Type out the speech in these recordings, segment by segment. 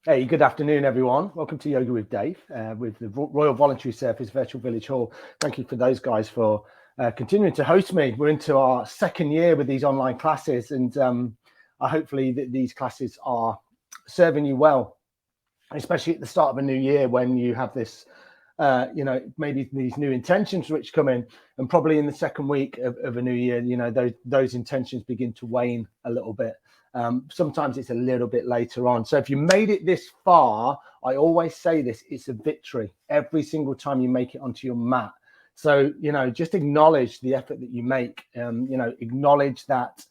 Hey, good afternoon, everyone. Welcome to Yoga with Dave, with the Royal Voluntary Service Virtual Village Hall. Thank you for those guys for continuing to host me. We're into our second year with these online classes, and hopefully these classes are serving you well, especially at the start of a new year when you have this, maybe these new intentions which come in, and probably in the second week of a new year, those intentions begin to wane a little bit. Sometimes it's a little bit later on. So if you made it this far, I always say this, it's a victory every single time you make it onto your mat. So, just acknowledge the effort that you make, acknowledge that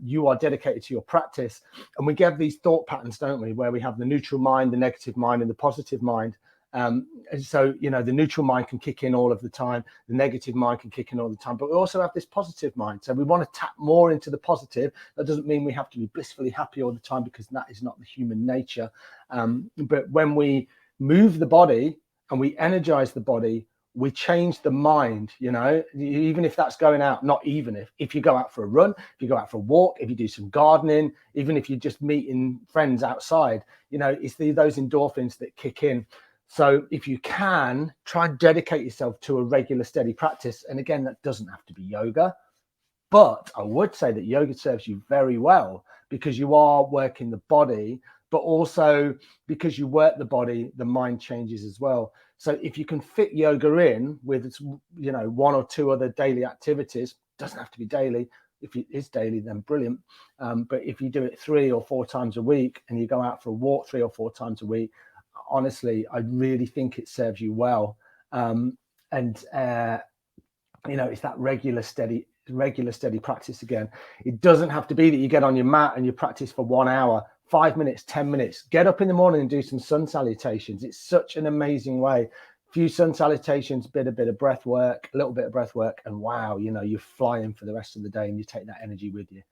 you are dedicated to your practice. And we get these thought patterns, don't we, where we have the neutral mind, the negative mind, and the positive mind. And so, the neutral mind can kick in all of the time. The negative mind can kick in all the time. But we also have this positive mind. So we want to tap more into the positive. That doesn't mean we have to be blissfully happy all the time, because that is not the human nature. But when we move the body and we energize the body, we change the mind, even if that's going out, not even if you go out for a run, if you go out for a walk, if you do some gardening, even if you're just meeting friends outside, it's those endorphins that kick in. So if you can, try and dedicate yourself to a regular, steady practice. And again, that doesn't have to be yoga, but I would say that yoga serves you very well because you are working the body, but also because you work the body, the mind changes as well. So if you can fit yoga in with, one or two other daily activities, doesn't have to be daily. If it is daily, then brilliant. But if you do it 3 or 4 times a week and you go out for a walk 3 or 4 times a week, honestly, I really think it serves you well. It's that regular, steady practice again. It doesn't have to be that you get on your mat and you practice for 1 hour, 5 minutes, 10 minutes. Get up in the morning and do some sun salutations. It's such an amazing way. Few sun salutations, a bit of breath work, a little bit of breath work, and wow, you're flying for the rest of the day and you take that energy with you.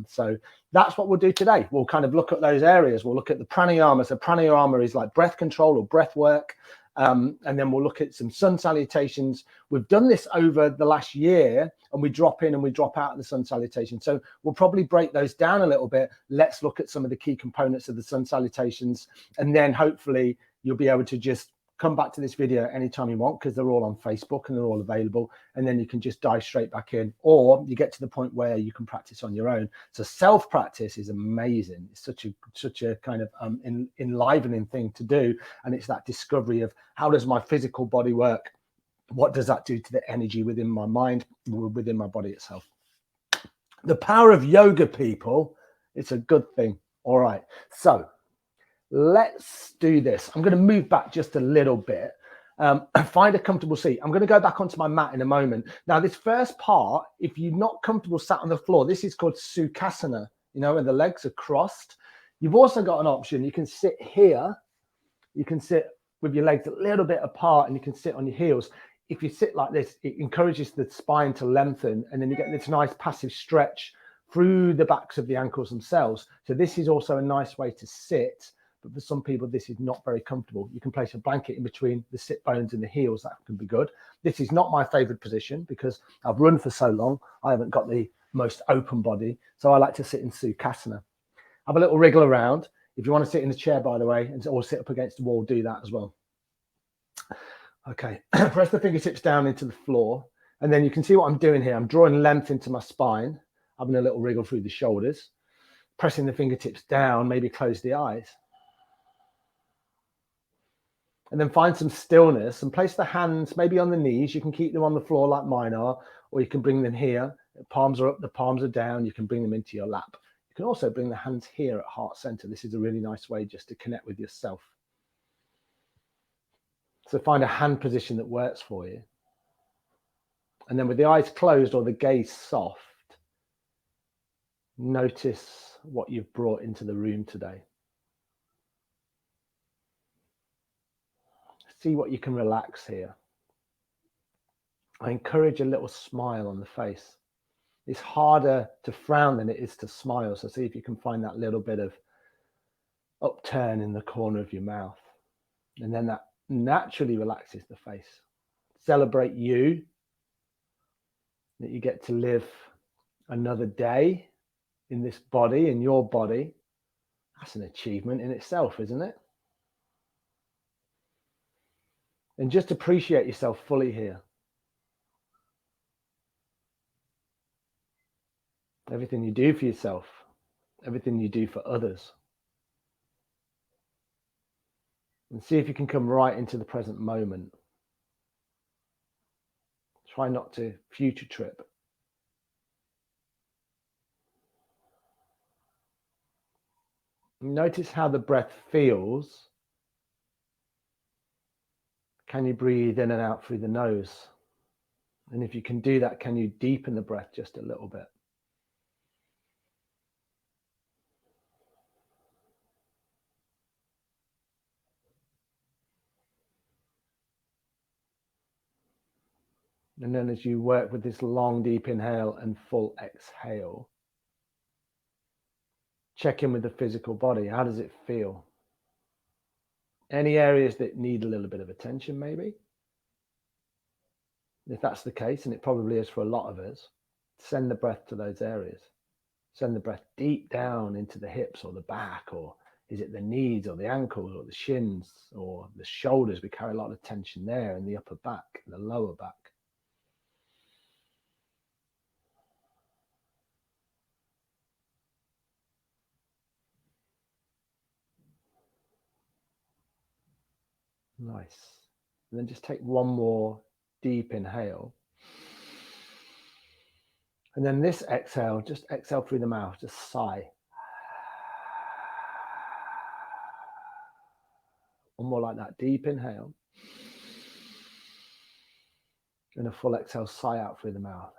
So that's what we'll do today. We'll kind of look at those areas. We'll look at the pranayama. So pranayama is like breath control or breath work. And then we'll look at some sun salutations. We've done this over the last year, and we drop in and we drop out of the sun salutation. So we'll probably break those down a little bit. Let's look at some of the key components of the sun salutations, and then hopefully you'll be able to just come back to this video anytime you want, because they're all on Facebook and they're all available, and then you can just dive straight back in, or you get to the point where you can practice on your own. So self-practice is amazing. It's such a kind of enlivening thing to do, and it's that discovery of how does my physical body work, what does that do to the energy within my mind, within my body itself. The power of yoga, people, it's a good thing. All right, so let's do this. I'm going to move back just a little bit. Find a comfortable seat. I'm going to go back onto my mat in a moment. Now, this first part, if you're not comfortable sat on the floor, this is called Sukhasana, where the legs are crossed. You've also got an option. You can sit here. You can sit with your legs a little bit apart, and you can sit on your heels. If you sit like this, it encourages the spine to lengthen, and then you get this nice passive stretch through the backs of the ankles themselves. So this is also a nice way to sit. But for some people, this is not very comfortable. You can place a blanket in between the sit bones and the heels. That can be good. This is not my favorite position because I've run for so long. I haven't got the most open body. So I like to sit in Sukhasana. Have a little wriggle around. If you want to sit in the chair, by the way, or sit up against the wall, do that as well. Okay, press the fingertips down into the floor. And then you can see what I'm doing here. I'm drawing length into my spine, having a little wriggle through the shoulders, pressing the fingertips down, maybe close the eyes. And then find some stillness and place the hands maybe on the knees. You can keep them on the floor like mine are, or you can bring them here. The palms are up, the palms are down. You can bring them into your lap. You can also bring the hands here at heart center. This is a really nice way just to connect with yourself. So find a hand position that works for you. And then with the eyes closed or the gaze soft, notice what you've brought into the room today. See what you can relax here. I encourage a little smile on the face. It's harder to frown than it is to smile. So see if you can find that little bit of upturn in the corner of your mouth. And then that naturally relaxes the face. Celebrate you, that you get to live another day in this body, in your body, That's an achievement in itself, isn't it? And just appreciate yourself fully here. Everything you do for yourself, everything you do for others. And see if you can come right into the present moment. Try not to future trip. Notice how the breath feels. Can you breathe in and out through the nose? And if you can do that, can you deepen the breath just a little bit? And then as you work with this long, deep inhale and full exhale, check in with the physical body. How does it feel? Any areas that need a little bit of attention, maybe? If that's the case, and it probably is for a lot of us, send the breath to those areas. Send the breath deep down into the hips or the back, or is it the knees or the ankles or the shins or the shoulders? We carry a lot of tension there in the upper back, the lower back. Nice. And then just take one more deep inhale. And then this exhale, just exhale through the mouth, just sigh. One more like that, deep inhale. And a full exhale, sigh out through the mouth.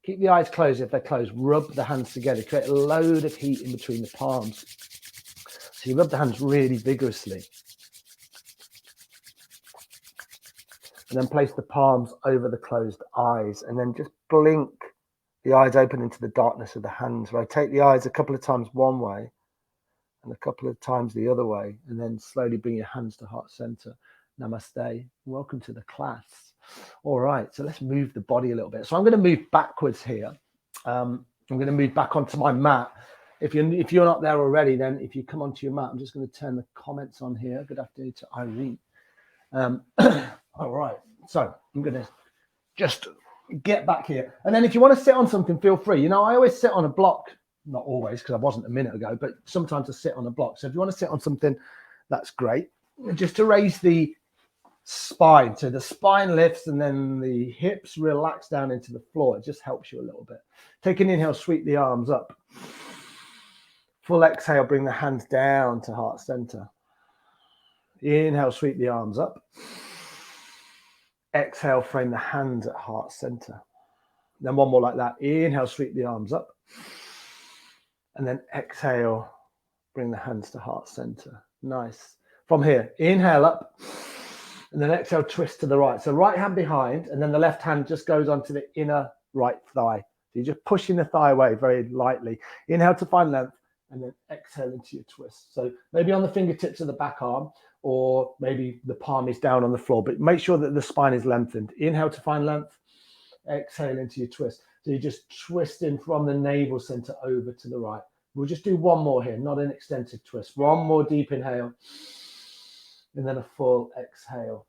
Keep the eyes closed if they're closed. Rub the hands together. Create a load of heat in between the palms. So you rub the hands really vigorously. And then place the palms over the closed eyes. And then just blink the eyes open into the darkness of the hands. Rotate the eyes a couple of times one way and a couple of times the other way. And then slowly bring your hands to heart center. Namaste. Welcome to the class. All right, so let's move the body a little bit. So I'm going to move backwards here. I'm going to move back onto my mat. If you're not there already, then if you come onto your mat, I'm just going to turn the comments on here. Good afternoon to Irene. All right, so I'm going to just get back here. And then if you want to sit on something, feel free. You know, I always sit on a block. Not always, because I wasn't a minute ago, but sometimes I sit on a block. So if you want to sit on something, that's great. Just to raise the spine, so the spine lifts and then the hips relax down into the floor. It just helps you a little bit. Take an inhale, sweep the arms up. Full exhale, bring the hands down to heart center. Inhale, sweep the arms up. Exhale, frame the hands at heart center. Then one more like that. Inhale, sweep the arms up. And then exhale, bring the hands to heart center. Nice. From here, inhale up. And then exhale, twist to the right. So right hand behind, and then the left hand just goes onto the inner right thigh. So you're just pushing the thigh away very lightly. Inhale to find length, and then exhale into your twist. So maybe on the fingertips of the back arm, or maybe the palm is down on the floor, but make sure that the spine is lengthened. Inhale to find length, exhale into your twist. So you're just twisting from the navel center over to the right. We'll just do one more here, not an extensive twist. One more deep inhale. And then a full exhale.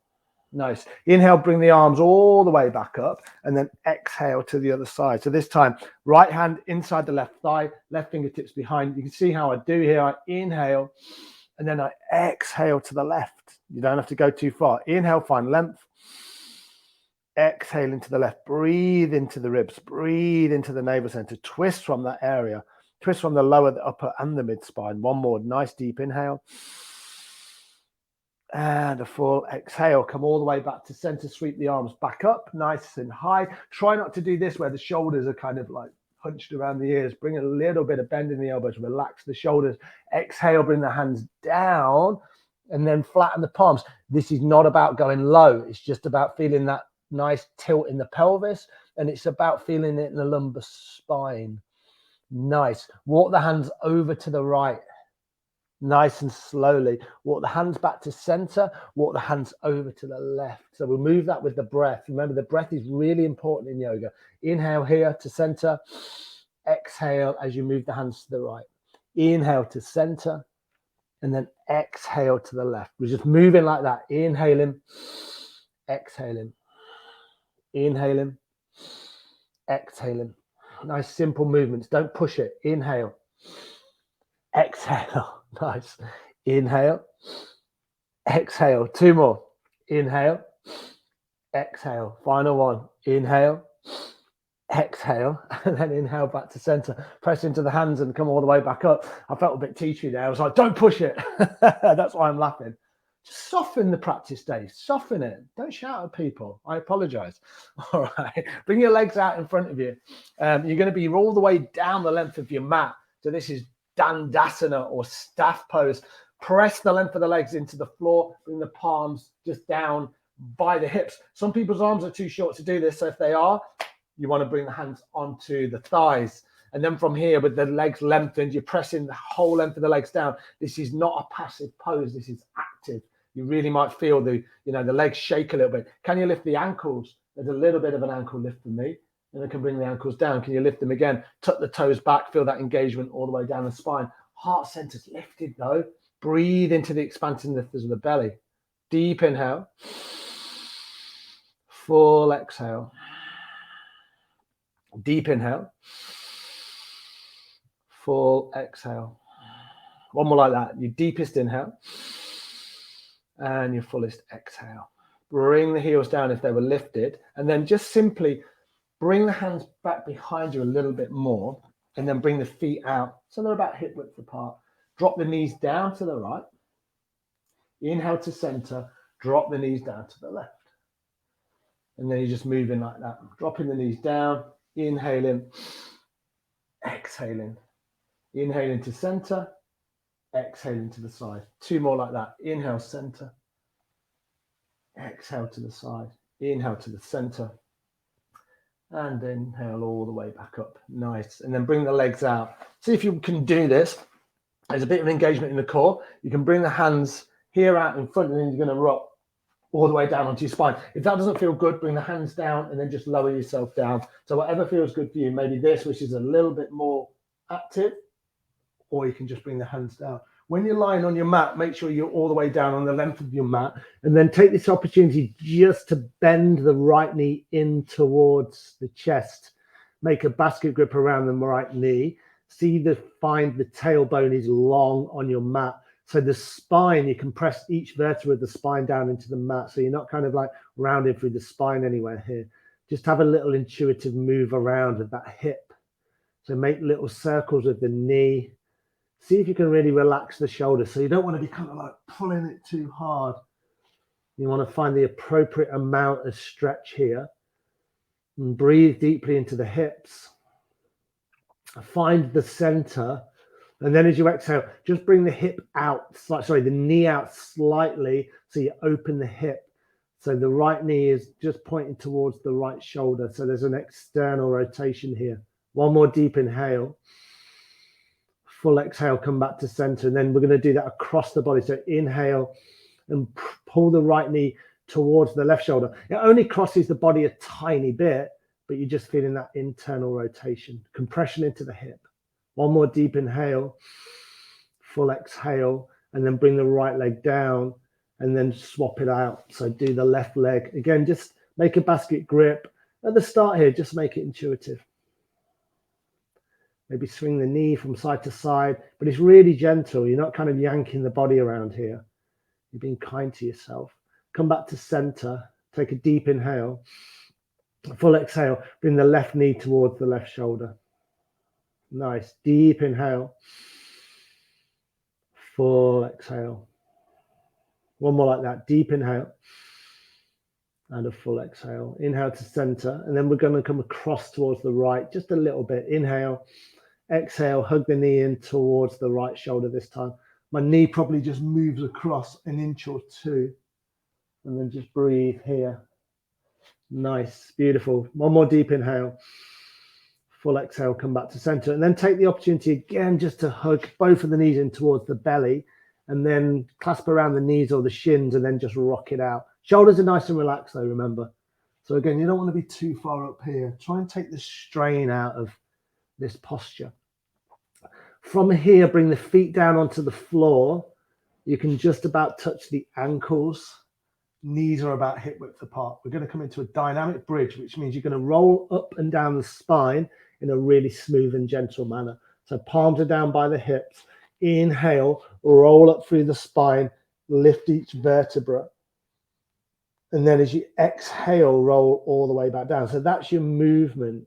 Nice. Inhale, bring the arms all the way back up, and then exhale to the other side. So this time, right hand inside the left thigh, left fingertips behind. You can see how I do here. I inhale, and then I exhale to the left. You don't have to go too far. Inhale, find length. Exhale into the left. Breathe into the ribs. Breathe into the navel center. Twist from that area. Twist from the lower, the upper, and the mid spine. One more nice deep inhale. And a full exhale. Come all the way back to center. Sweep the arms back up, nice and high. Try not to do this where the shoulders are kind of like hunched around the ears. Bring a little bit of bend in the elbows. Relax the shoulders. Exhale, bring the hands down, and then flatten the palms. This is not about going low. It's just about feeling that nice tilt in the pelvis, and it's about feeling it in the lumbar spine. Nice. Walk the hands over to the right. Nice and slowly. Walk the hands back to center, walk the hands over to the left. So we'll move that with the breath. Remember, the breath is really important in yoga. Inhale here to center. Exhale as you move the hands to the right. Inhale to center. And then exhale to the left. We're just moving like that. Inhaling, exhaling. Inhaling, exhaling. Nice simple movements. Don't push it. Inhale, exhale. Nice. Inhale, exhale. Two more. Inhale, exhale. Final one. Inhale, exhale, and then inhale back to center. Press into the hands and come all the way back up. I felt a bit teachy there. I was like, don't push it. That's why I'm laughing. Just soften the practice, Dave. Soften it. Don't shout at people. I apologize. All right. Bring your legs out in front of you. You're going to be all the way down the length of your mat. So this is Dandasana or staff pose. Press the length of the legs into the floor. Bring the palms just down by the hips. Some people's arms are too short to do this. So if they are, you want to bring the hands onto the thighs. And then from here, with the legs lengthened, you're pressing the whole length of the legs down. This is not a passive pose. This is active. You really might feel the legs shake a little bit. Can you lift the ankles? There's a little bit of an ankle lift for me. And I can bring the ankles down. Can you lift them again? Tuck the toes back. Feel that engagement all the way down the spine. Heart center's lifted though. Breathe into the expansiveness of the belly. Deep inhale. Full exhale. Deep inhale. Full exhale. One more like that. Your deepest inhale. And your fullest exhale. Bring the heels down if they were lifted. And then just simply bring the hands back behind you a little bit more. And then bring the feet out so they're about hip width apart. Drop the knees down to the right. Inhale to center. Drop the knees down to the left. And then you're just moving like that. Dropping the knees down. Inhaling. Exhaling. Inhaling to center. Exhaling to the side. Two more like that. Inhale, center. Exhale to the side. Inhale to the center. And inhale all the way back up. Nice. And then bring the legs out. See if you can do this. There's a bit of engagement in the core. You can bring the hands here out in front, and then you're going to rock all the way down onto your spine. If that doesn't feel good, bring the hands down and then just lower yourself down. So whatever feels good for you, maybe this, which is a little bit more active, or you can just bring the hands down. When you're lying on your mat, make sure you're all the way down on the length of your mat, and then take this opportunity just to bend the right knee in towards the chest. Make a basket grip around the right knee. Find the tailbone is long on your mat. So the spine, you can press each vertebra of the spine down into the mat. So you're not kind of like rounding through the spine anywhere here. Just have a little intuitive move around with that hip. So make little circles with the knee. See if you can really relax the shoulders. So you don't want to be kind of like pulling it too hard. You want to find the appropriate amount of stretch here. And breathe deeply into the hips. Find the center. And then as you exhale, just bring the hip out, the knee out slightly so you open the hip. So the right knee is just pointing towards the right shoulder. So there's an external rotation here. One more deep inhale. Full exhale, come back to center. And then we're going to do that across the body. So inhale and pull the right knee towards the left shoulder. It only crosses the body a tiny bit, but you're just feeling that internal rotation. Compression into the hip. One more deep inhale, full exhale, and then bring the right leg down and then swap it out. So do the left leg. Again, just make a basket grip. At the start here, just make it intuitive. Maybe swing the knee from side to side, but it's really gentle. You're not kind of yanking the body around here. You're being kind to yourself. Come back to center. Take a deep inhale. Full exhale. Bring the left knee towards the left shoulder. Nice. Deep inhale. Full exhale. One more like that. Deep inhale. And a full exhale. Inhale to center. And then we're going to come across towards the right just a little bit. Inhale. Exhale. Hug the knee in towards the right shoulder this time. My knee probably just moves across an inch or two. And then just breathe here. Nice. Beautiful. One more deep inhale. Full exhale, come back to center. And then take the opportunity again just to hug both of the knees in towards the belly, and then clasp around the knees or the shins, and then just rock it out. Shoulders are nice and relaxed though, remember. So again, you don't want to be too far up here. Try and take the strain out of this posture. From here, bring the feet down onto the floor. You can just about touch the ankles. Knees are about hip width apart. We're going to come into a dynamic bridge, which means you're going to roll up and down the spine in a really smooth and gentle manner. So palms are down by the hips. Inhale, roll up through the spine, lift each vertebra. And then as you exhale, roll all the way back down. So that's your movement.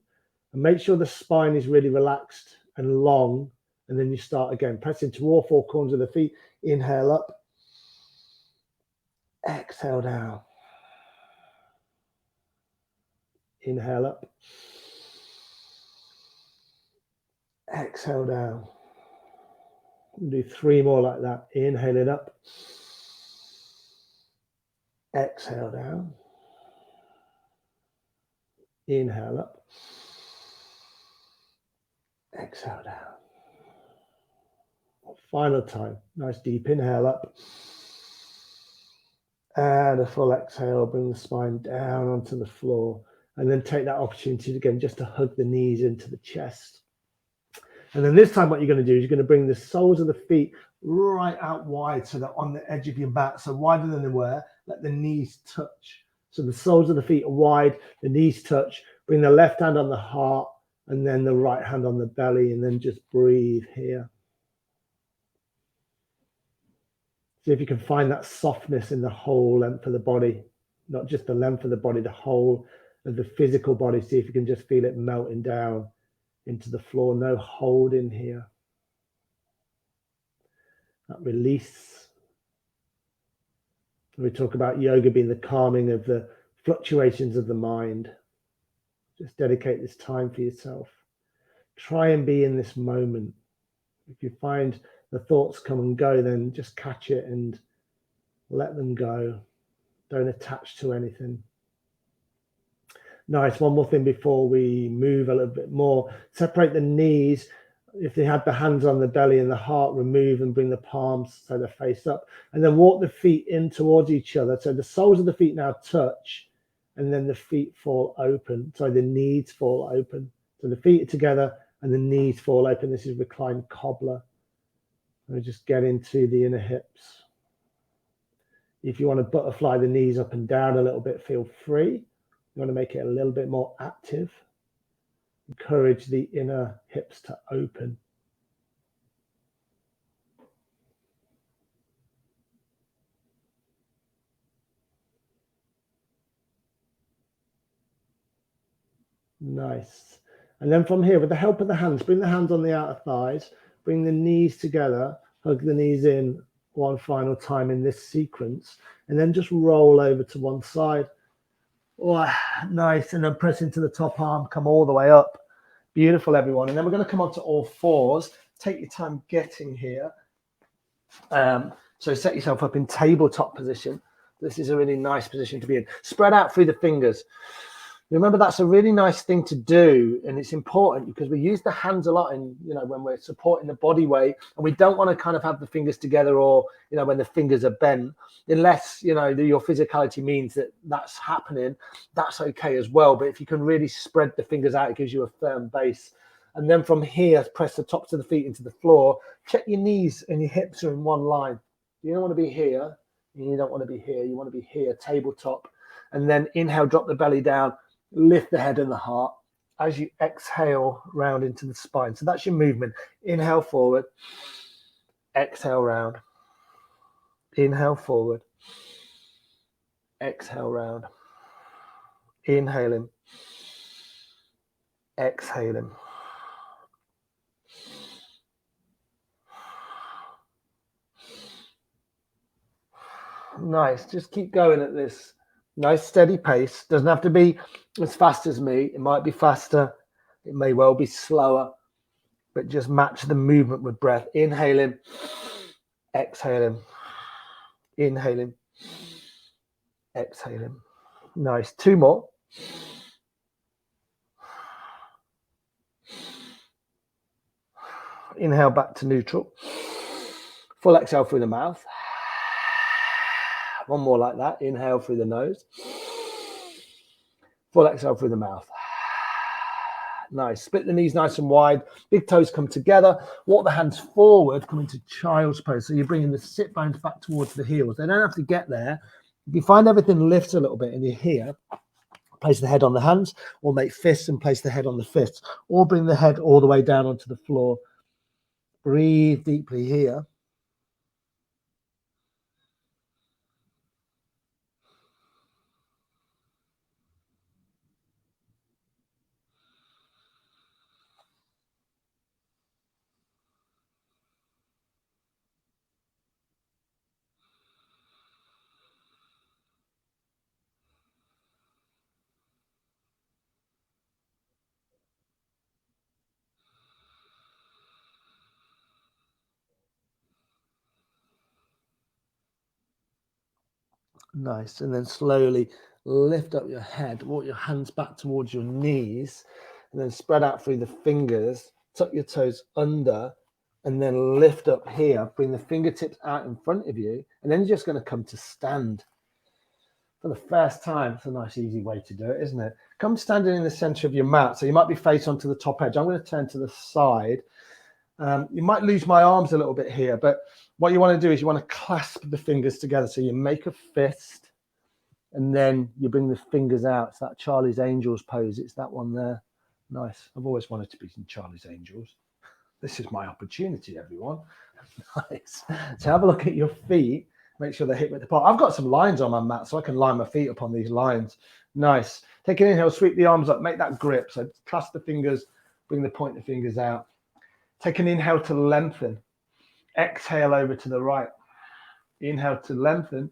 And make sure the spine is really relaxed and long. And then you start again. Press into all four corners of the feet. Inhale up. Exhale down. Inhale up. Exhale down. We'll do 3 more like that. Inhale it up. Exhale down. Inhale up. Exhale down. Final time. Nice deep inhale up. And a full exhale. Bring the spine down onto the floor. And then take that opportunity again just to hug the knees into the chest. And then this time what you're going to do is you're going to bring the soles of the feet right out wide so they're on the edge of your mat. So wider than they were. Let the knees touch. So the soles of the feet are wide. The knees touch. Bring the left hand on the heart and then the right hand on the belly. And then just breathe here. See if you can find that softness in the whole length of the body, not just the length of the body, the whole of the physical body. See if you can just feel it melting down into the floor. No hold in here. That release. We talk about yoga being the calming of the fluctuations of the mind. Just dedicate this time for yourself. Try and be in this moment. If you find the thoughts come and go, then just catch it and let them go. Don't attach to anything. Nice. One more thing before we move a little bit more. Separate the knees. If they had the hands on the belly and the heart, remove and bring the palms so they're face up. And then walk the feet in towards each other. So the soles of the feet now touch and then the feet fall open. So the knees fall open. So the feet are together and the knees fall open. This is reclined Cobra. And just get into the inner hips. If you want to butterfly the knees up and down a little bit, feel free. You want to make it a little bit more active. Encourage the inner hips to open. Nice. And then from here, with the help of the hands, bring the hands on the outer thighs. Bring the knees together, hug the knees in one final time in this sequence, and then just roll over to one side. Oh, nice. And then press into the top arm, come all the way up. Beautiful, everyone. And then we're going to come onto all fours. Take your time getting here. So set yourself up in tabletop position. This is a really nice position to be in. Spread out through the fingers. Remember, that's a really nice thing to do, and it's important because we use the hands a lot in, when we're supporting the body weight, and we don't want to kind of have the fingers together or, when the fingers are bent, unless, your physicality means that that's happening, that's okay as well. But if you can really spread the fingers out, it gives you a firm base. And then from here, press the tops of the feet into the floor. Check your knees and your hips are in one line. You don't want to be here, and you don't want to be here. You want to be here, tabletop. And then inhale, drop the belly down. Lift the head and the heart as you exhale round into the spine. So that's your movement. Inhale forward, exhale round. Inhale forward, exhale round. Inhaling, exhaling. Nice. Just keep going at this nice steady pace. Doesn't have to be as fast as me. It might be faster. It may well be slower, but just match the movement with breath. Inhaling, exhaling, inhaling, exhaling. Nice. 2 more. inhale back to neutral. Full exhale through the mouth. One more like that. Inhale through the nose. Full exhale through the mouth. Nice. Split the knees nice and wide. Big toes come together. Walk the hands forward. Come into child's pose. So you're bringing the sit bones back towards the heels. They don't have to get there. If you find everything lifts a little bit and you're here, place the head on the hands, or make fists and place the head on the fists, or bring the head all the way down onto the floor. Breathe deeply here. Nice. And then slowly lift up your head, walk your hands back towards your knees, and then spread out through the fingers, tuck your toes under, and then lift up here. Bring the fingertips out in front of you, and then you're just going to come to stand. For the first time, it's a nice, easy way to do it, isn't it? Come standing in the center of your mat. So you might be face onto the top edge. I'm going to turn to the side. You might lose my arms a little bit here, but what you want to do is you want to clasp the fingers together. So you make a fist and then you bring the fingers out. It's that Charlie's Angels pose. It's that one there. Nice. I've always wanted to be in Charlie's Angels. This is my opportunity, everyone. Nice. So have a look at your feet. Make sure they're hip width apart. I've got some lines on my mat, so I can line my feet up on these lines. Nice. Take an inhale, sweep the arms up, make that grip. So clasp the fingers, bring the pointer fingers out. Take an inhale to lengthen. Exhale over to the right. Inhale to lengthen.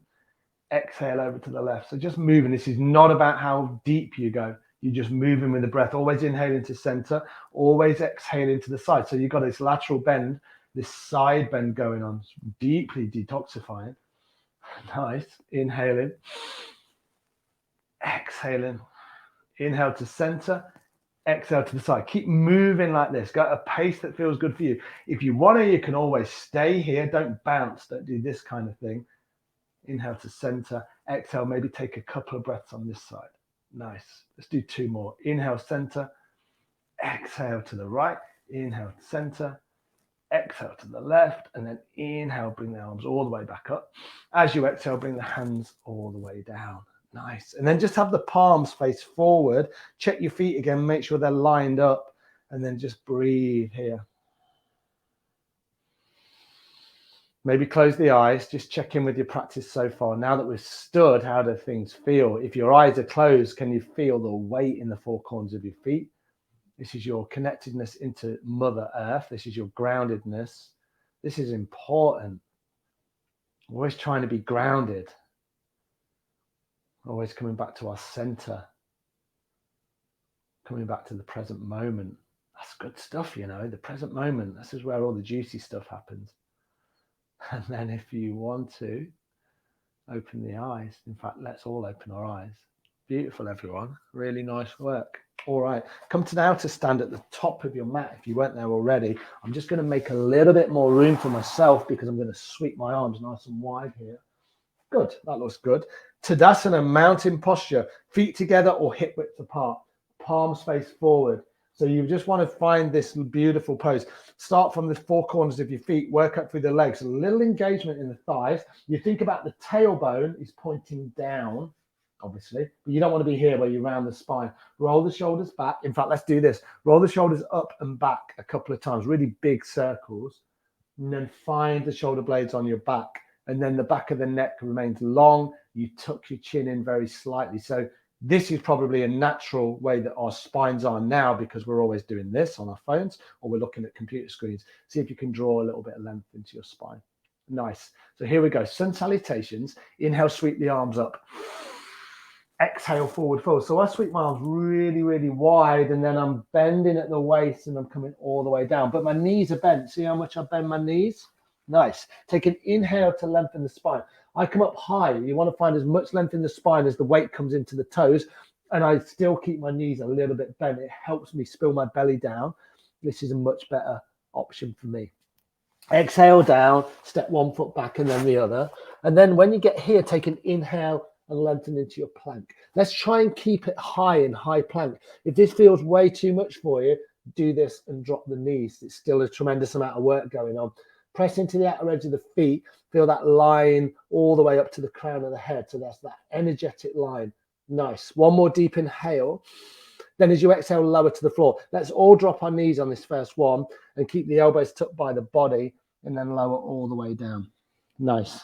Exhale over to the left. So just moving. This is not about how deep you go. You're just moving with the breath. Always inhaling to center. Always exhaling to the side. So you've got this lateral bend, this side bend going on. It's deeply detoxifying. Nice. Inhaling. Exhaling. Inhale to center. Exhale to the side. Keep moving like this. Go at a pace that feels good for you. If you want to, you can always stay here. Don't bounce. Don't do this kind of thing. Inhale to center. Exhale. Maybe take a couple of breaths on this side. Nice. Let's do two more. Inhale, center. Exhale to the right. Inhale, center. Exhale to the left. And then inhale, bring the arms all the way back up. As you exhale, bring the hands all the way down. Nice. And then just have the palms face forward. Check your feet again. Make sure they're lined up. And then just breathe here. Maybe close the eyes. Just check in with your practice so far. Now that we've stood, how do things feel? If your eyes are closed, can you feel the weight in the four corners of your feet? This is your connectedness into Mother Earth. This is your groundedness. This is important. Always trying to be grounded. Always coming back to our center. Coming back to the present moment. That's good stuff, you know, the present moment. This is where all the juicy stuff happens. And then if you want to, open the eyes. In fact, let's all open our eyes. Beautiful, everyone. Really nice work. All right. Come to now to stand at the top of your mat. If you weren't there already, I'm just going to make a little bit more room for myself because I'm going to sweep my arms nice and wide here. Good. That looks good. Tadasana, mountain posture. Feet together or hip width apart. Palms face forward. So you just want to find this beautiful pose. Start from the four corners of your feet, work up through the legs. A little engagement in the thighs. You think about the tailbone is pointing down, obviously, but you don't want to be here where you round the spine. Roll the shoulders back. In fact, let's do this. Roll the shoulders up and back a couple of times, really big circles, and then find the shoulder blades on your back. And then the back of the neck remains long. You tuck your chin in very slightly. So this is probably a natural way that our spines are now because we're always doing this on our phones or we're looking at computer screens. See if you can draw a little bit of length into your spine. Nice. So here we go. Sun salutations. Inhale, sweep the arms up. Exhale, forward fold. So I sweep my arms really, really wide and then I'm bending at the waist and I'm coming all the way down. But my knees are bent. See how much I bend my knees? Nice. Take an inhale to lengthen the spine. I come up high. You want to find as much length in the spine as the weight comes into the toes. And I still keep my knees a little bit bent. It helps me spill my belly down. This is a much better option for me. Exhale down, step one foot back and then the other. And then when you get here, take an inhale and lengthen into your plank. Let's try and keep it high in high plank. If this feels way too much for you, do this and drop the knees. It's still a tremendous amount of work going on. Press into the outer edge of the feet. Feel that line all the way up to the crown of the head. So that's that energetic line. Nice. One more deep inhale. Then as you exhale, lower to the floor. Let's all drop our knees on this first one and keep the elbows tucked by the body and then lower all the way down. Nice.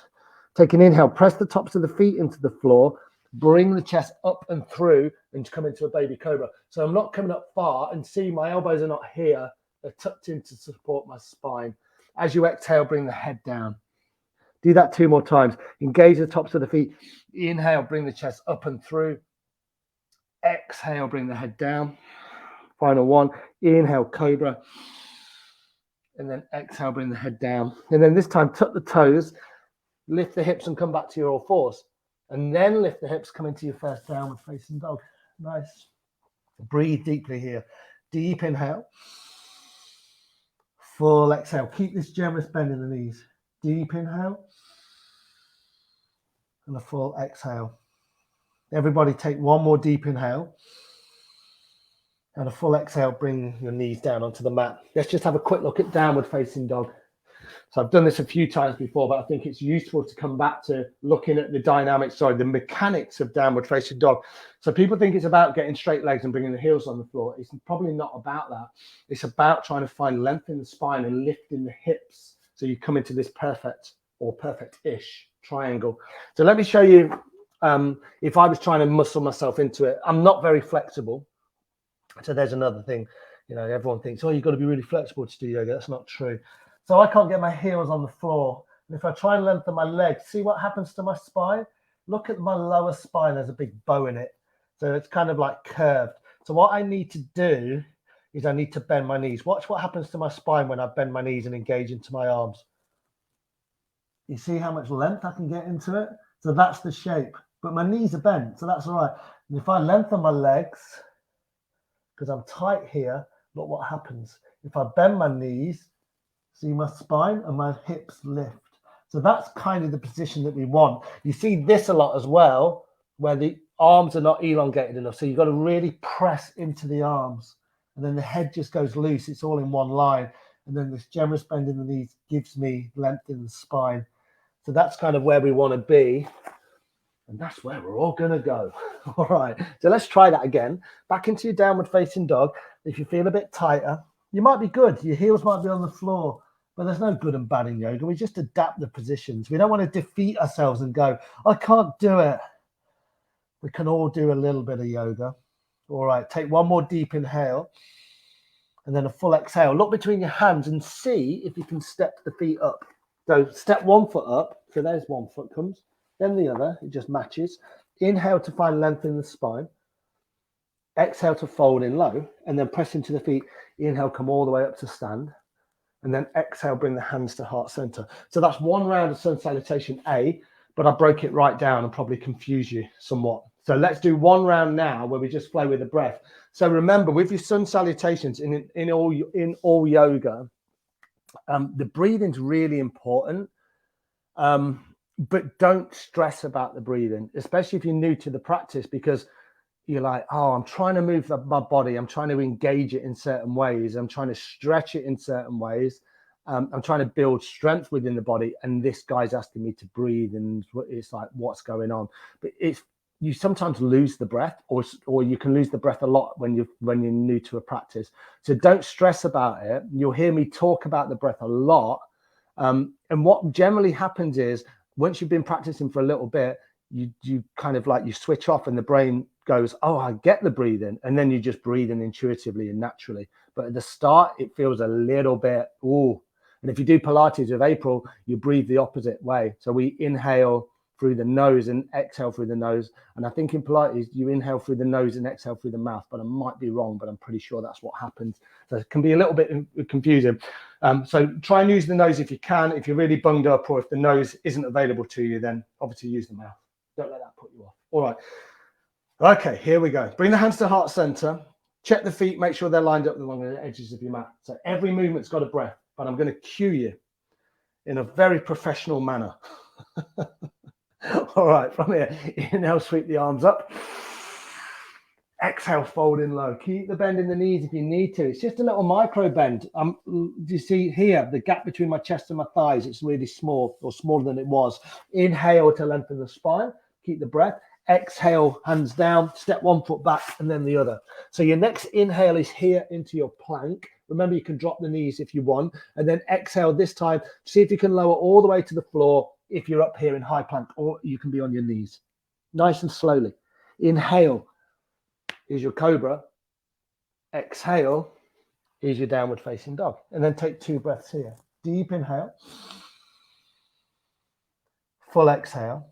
Take an inhale. Press the tops of the feet into the floor. Bring the chest up and through and come into a baby cobra. So I'm not coming up far, and see my elbows are not here. They're tucked in to support my spine. As you exhale, bring the head down. Do that 2 more times. Engage the tops of the feet. Inhale, bring the chest up and through. Exhale, bring the head down. Final one. Inhale, cobra. And then exhale, bring the head down. And then this time, tuck the toes, lift the hips and come back to your all fours. And then lift the hips, come into your first downward facing dog. Nice. Breathe deeply here. Deep inhale. Full exhale. Keep this generous bend in the knees. Deep inhale. And a full exhale. Everybody take one more deep inhale. And a full exhale, bring your knees down onto the mat. Let's just have a quick look at downward facing dog. So I've done this a few times before, but I think it's useful to come back to looking at the mechanics of downward facing dog. So people think it's about getting straight legs and bringing the heels on the floor. It's probably not about that. It's about trying to find length in the spine and lifting the hips. So you come into this perfect or perfect-ish triangle. So let me show you, if I was trying to muscle myself into it, I'm not very flexible. So there's another thing, everyone thinks, oh, you've got to be really flexible to do yoga. That's not true. So I can't get my heels on the floor. And if I try and lengthen my legs, see what happens to my spine? Look at my lower spine. There's a big bow in it. So it's kind of like curved. So what I need to do is I need to bend my knees. Watch what happens to my spine when I bend my knees and engage into my arms. You see how much length I can get into it? So that's the shape. But my knees are bent, so that's all right. And if I lengthen my legs, because I'm tight here, look what happens. If I bend my knees, see my spine and my hips lift. So that's kind of the position that we want. You see this a lot as well, where the arms are not elongated enough. So you've got to really press into the arms. And then the head just goes loose. It's all in one line. And then this generous bend in the knees gives me length in the spine. So that's kind of where we want to be. And that's where we're all going to go. All right. So let's try that again. Back into your downward facing dog. If you feel a bit tighter, you might be good. Your heels might be on the floor. But there's no good and bad in yoga. We just adapt the positions. We don't want to defeat ourselves and go, I can't do it. We can all do a little bit of yoga. All right, take one more deep inhale and then a full exhale. Look between your hands and see if you can step the feet up. So step 1 foot up. So there's 1 foot comes. Then the other, it just matches. Inhale to find length in the spine. Exhale to fold in low and then press into the feet. Inhale, come all the way up to stand. And then exhale, bring the hands to heart center. So that's 1 round of sun salutation A, but I broke it right down and probably confused you somewhat. So let's do 1 round now where we just flow with the breath. So remember, with your sun salutations in all yoga, the breathing's really important, but don't stress about the breathing, especially if you're new to the practice, because you're like, oh, I'm trying to move my body. I'm trying to engage it in certain ways. I'm trying to stretch it in certain ways. I'm trying to build strength within the body. And this guy's asking me to breathe. And it's like, what's going on? But you sometimes lose the breath, or you can lose the breath a lot when you're new to a practice. So don't stress about it. You'll hear me talk about the breath a lot. And what generally happens is once you've been practicing for a little bit, you kind of like you switch off and the brain goes, oh, I get the breathing. And then you just breathe in intuitively and naturally. But at the start, it feels a little bit, ooh. And if you do Pilates with April, you breathe the opposite way. So we inhale through the nose and exhale through the nose. And I think in Pilates, you inhale through the nose and exhale through the mouth. But I might be wrong, but I'm pretty sure that's what happens. So it can be a little bit confusing. So try and use the nose if you can. If you're really bunged up or if the nose isn't available to you, then obviously use the mouth. Don't let that put you off. All right. Okay, here we go. Bring the hands to heart center. Check the feet, make sure they're lined up along the edges of your mat. So every movement's got a breath, but I'm going to cue you in a very professional manner. All right, from here, inhale, sweep the arms up. Exhale, fold in low. Keep the bend in the knees if you need to. It's just a little micro bend. You see here, the gap between my chest and my thighs, it's really small, or smaller than it was. Inhale to lengthen the spine. Keep the breath. Exhale, hands down, step one foot back and then the other. So your next inhale is here into your plank. Remember, you can drop the knees if you want. And then exhale this time. See if you can lower all the way to the floor if you're up here in high plank, or you can be on your knees. Nice and slowly. Inhale is your Cobra. Exhale is your downward facing dog. And then take 2 breaths here. Deep inhale. Full exhale.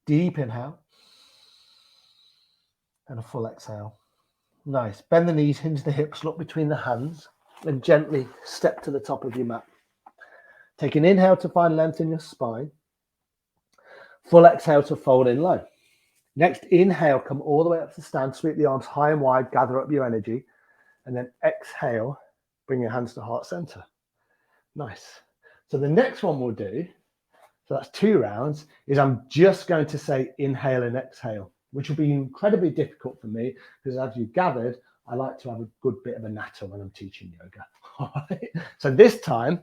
Deep inhale. And a full exhale. Nice. Bend the knees, hinge the hips, look between the hands, and gently step to the top of your mat. Take an inhale to find length in your spine. Full exhale to fold in low. Next, inhale, come all the way up to stand, sweep the arms high and wide, gather up your energy, and then exhale, bring your hands to heart center. Nice. So the next one we'll do, so that's 2 rounds, is I'm just going to say inhale and exhale, which will be incredibly difficult for me because as you gathered, I like to have a good bit of a natter when I'm teaching yoga. All right. So this time,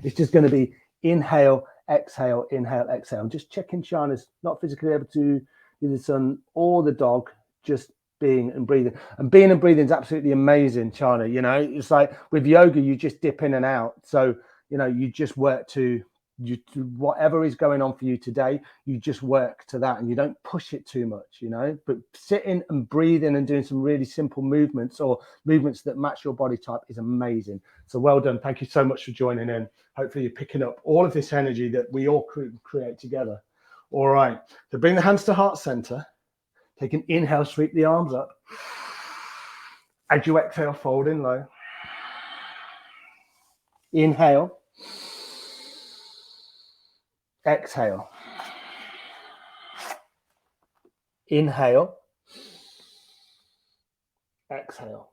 it's just going to be inhale, exhale, inhale, exhale. I'm just checking Shana's not physically able to do the son or the dog, just being and breathing. And being and breathing is absolutely amazing, Shana. You know, it's like with yoga, you just dip in and out. So, you know, you just work to whatever is going on for you today, you just work to that and you don't push it too much, you know, but sitting and breathing and doing some really simple movements or movements that match your body type is amazing. So well done. Thank you so much for joining in. Hopefully you're picking up all of this energy that we all create together. All right. So bring the hands to heart center. Take an inhale, sweep the arms up. As you exhale, fold in low. Inhale. Exhale. Inhale. Exhale.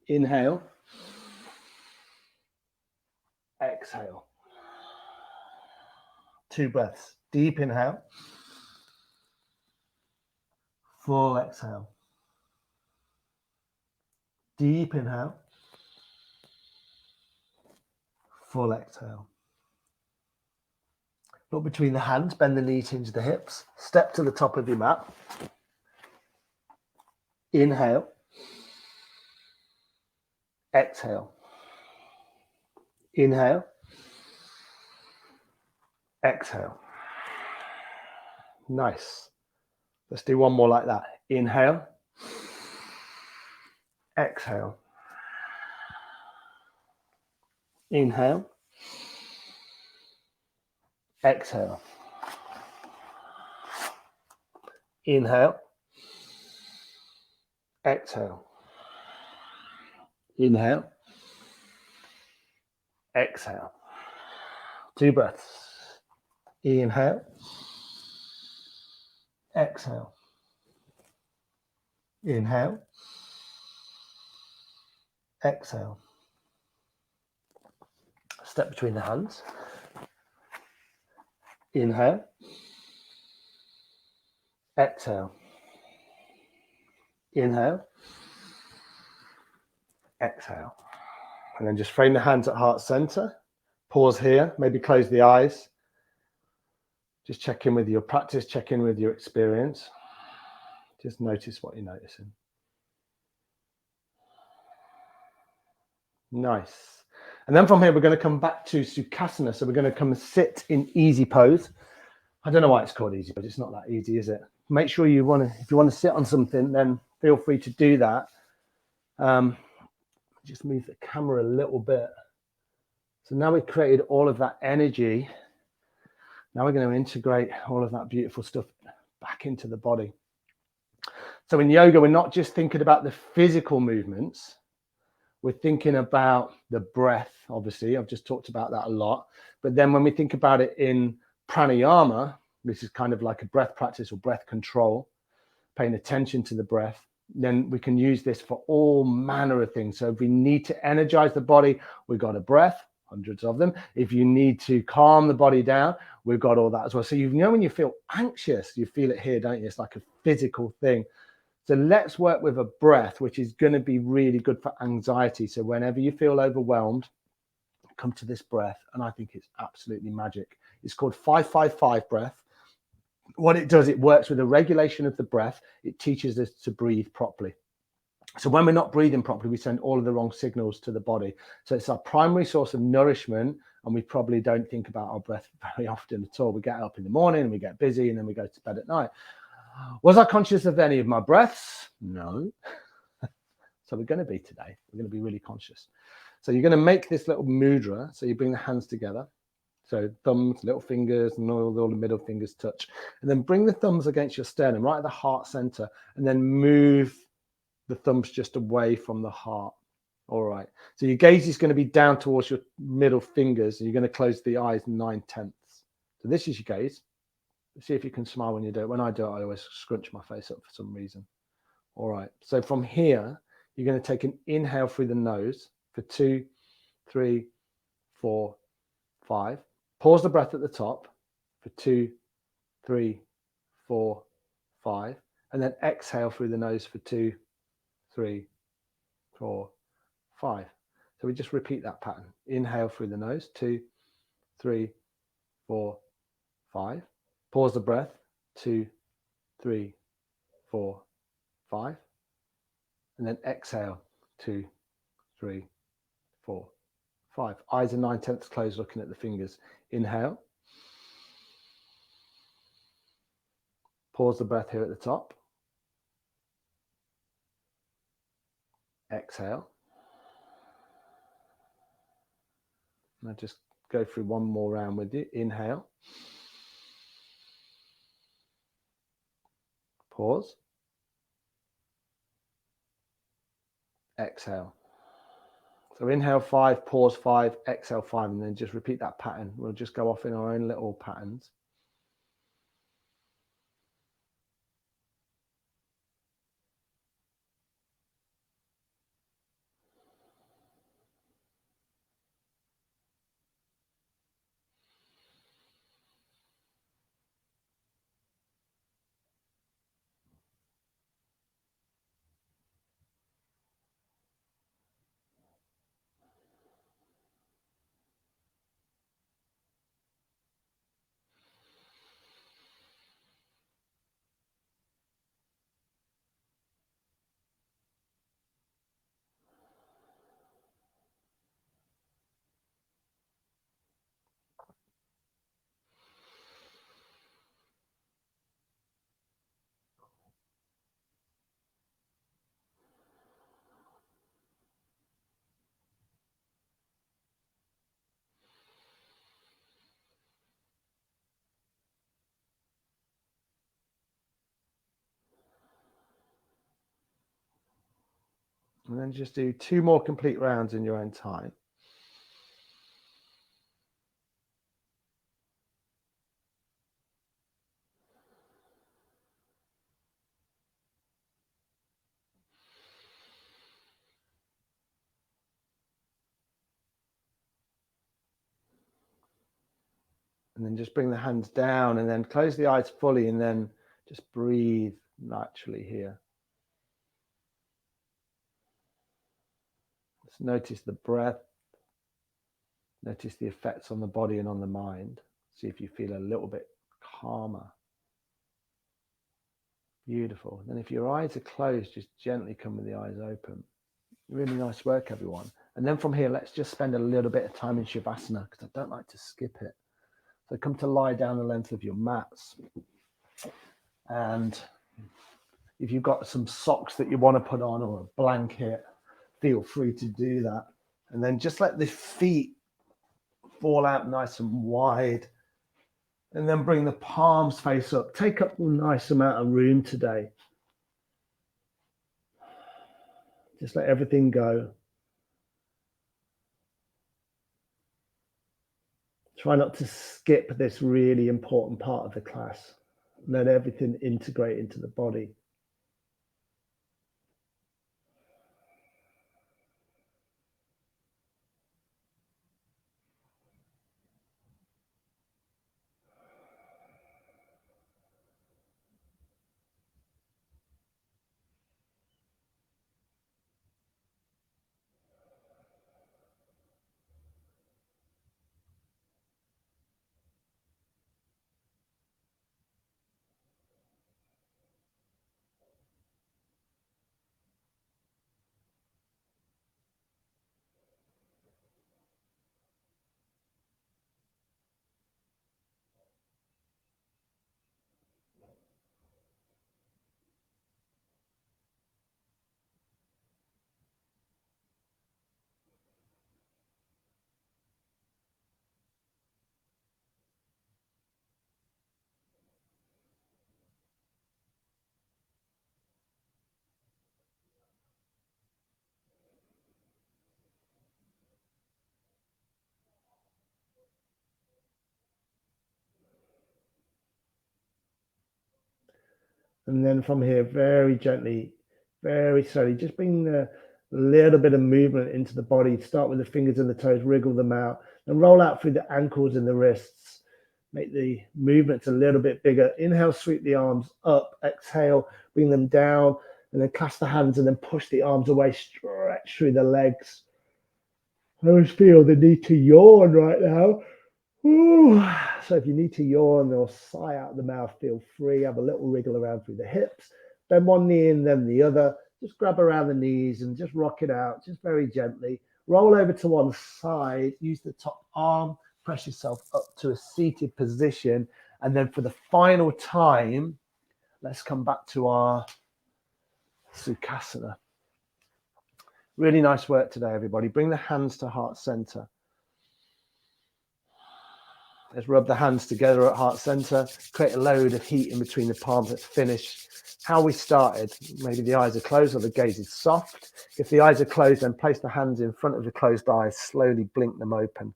Inhale. Exhale. 2 breaths. Deep inhale. Full exhale. Deep inhale. Full exhale. Look between the hands, bend the knees, hinge the hips. Step to the top of your mat. Inhale. Exhale. Inhale. Exhale. Nice. Let's do one more like that. Inhale. Exhale. Inhale. Exhale. Inhale. Exhale. Inhale. Exhale. 2 breaths. Inhale. Exhale. Inhale. Exhale. Step between the hands. Inhale. Exhale. Inhale. Exhale. And then just frame the hands at heart center. Pause here. Maybe close the eyes. Just check in with your practice. Check in with your experience. Just notice what you're noticing. Nice. And then from here, we're going to come back to Sukhasana. So we're going to come and sit in easy pose. I don't know why it's called easy, but it's not that easy, is it? Make sure you want to, if you want to sit on something, then feel free to do that. Just move the camera a little bit. So now we've created all of that energy. Now we're going to integrate all of that beautiful stuff back into the body. So in yoga, we're not just thinking about the physical movements. We're thinking about the breath, obviously. I've just talked about that a lot. But then when we think about it in pranayama, this is kind of like a breath practice or breath control. paying attention to the breath, then we can use this for all manner of things. So if we need to energize the body, we've got a breath, hundreds of them. If you need to calm the body down, we've got all that as well. So you know when you feel anxious, you feel it here, don't you? It's like a physical thing. So let's work with a breath, which is going to be really good for anxiety. So whenever you feel overwhelmed, come to this breath, and I think it's absolutely magic. It's called 5-5-5 breath. What it does, it works with a regulation of the breath. It teaches us to breathe properly. So when we're not breathing properly, we send all of the wrong signals to the body. So it's our primary source of nourishment, and we probably don't think about our breath very often at all. We get up in the morning and we get busy, and then we go to bed at night. Was I conscious of any of my breaths? No. So we're going to be today. We're going to be really conscious. So you're going to make this little mudra. So you bring the hands together. So thumbs, little fingers, and all the middle fingers touch. And then bring the thumbs against your sternum, right at the heart center, and then move the thumbs just away from the heart. All right. So your gaze is going to be down towards your middle fingers, and you're going to close the eyes 9/10. So this is your gaze. See if you can smile when you do it. When I do it, I always scrunch my face up for some reason. All right. So from here, you're going to take an inhale through the nose for 2, 3, 4, 5. Pause the breath at the top for 2, 3, 4, 5. And then exhale through the nose for 2, 3, 4, 5. So we just repeat that pattern. Inhale through the nose, 2, 3, 4, 5. Pause the breath, 2, 3, 4, 5. And then exhale, 2, 3, 4, 5. Eyes are 9/10 closed, looking at the fingers. Inhale. Pause the breath here at the top. Exhale. And I'll just go through one more round with you. Inhale. Pause. Exhale. So inhale 5, pause 5, exhale 5, and then just repeat that pattern. We'll just go off in our own little patterns. And then just do 2 more complete rounds in your own time. And then just bring the hands down and then close the eyes fully and then just breathe naturally here. Just notice the breath. Notice the effects on the body and on the mind. See if you feel a little bit calmer. Beautiful. Then if your eyes are closed, just gently come with the eyes open. Really nice work, everyone. And then from here, let's just spend a little bit of time in Shavasana because I don't like to skip it. So come to lie down the length of your mats. And if you've got some socks that you want to put on or a blanket, feel free to do that. And then just let the feet fall out nice and wide. And then bring the palms face up. Take up a nice amount of room today. Just let everything go. Try not to skip this really important part of the class. Let everything integrate into the body. And then from here, very gently, very slowly, just bring a little bit of movement into the body. Start with the fingers and the toes, wriggle them out, and roll out through the ankles and the wrists. Make the movements a little bit bigger. Inhale, sweep the arms up. Exhale, bring them down, and then clasp the hands and then push the arms away. Stretch through the legs. I always feel the need to yawn right now. Ooh. So if you need to yawn or sigh out the mouth, feel free. Have a little wriggle around through the hips. Bend one knee in, then the other. Just grab around the knees and just rock it out, just very gently. Roll over to one side. Use the top arm. Press yourself up to a seated position. And then for the final time, let's come back to our Sukhasana. Really nice work today, everybody. Bring the hands to heart center. Let's rub the hands together at heart center. Create a load of heat in between the palms. Let's finish how we started. Maybe the eyes are closed or the gaze is soft. If the eyes are closed, then place the hands in front of the closed eyes. Slowly blink them open.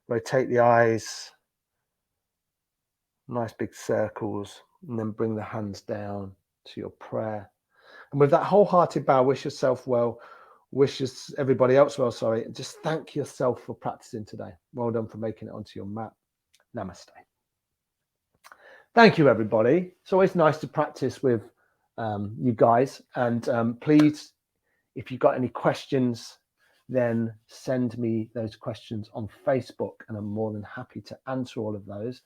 Rotate the eyes. Nice big circles. And then bring the hands down to your prayer. And with that wholehearted bow, wish yourself well. Wish everybody else well, sorry. And just thank yourself for practicing today. Well done for making it onto your mat. Namaste. Thank you, everybody. It's always nice to practice with you guys. And please, if you've got any questions, then send me those questions on Facebook, and I'm more than happy to answer all of those.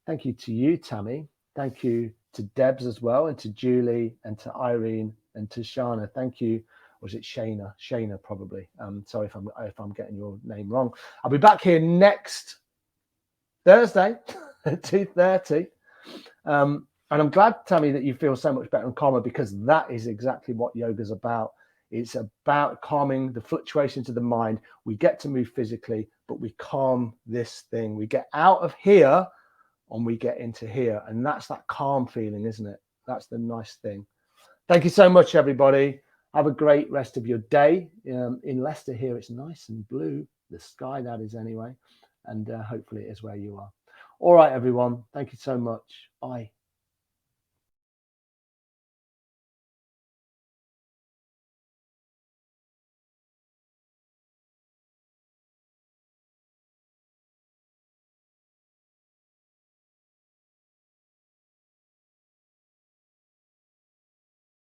Thank you to you, Tammy. Thank you to Debs as well, and to Julie, and to Irene, and to Shana. Thank you. Or is it Shana? Shana, probably. Sorry if I'm getting your name wrong. I'll be back here next Thursday at 2:30. And I'm glad, Tammy, that you feel so much better and calmer, because that is exactly what yoga's about. It's about calming the fluctuations of the mind. We get to move physically, but we calm this thing. We get out of here and we get into here. And that's that calm feeling, isn't it? That's the nice thing. Thank you so much, everybody. Have a great rest of your day. In Leicester here, it's nice and blue. The sky, that is, anyway. And hopefully it is where you are. All right, everyone. Thank you so much. Bye.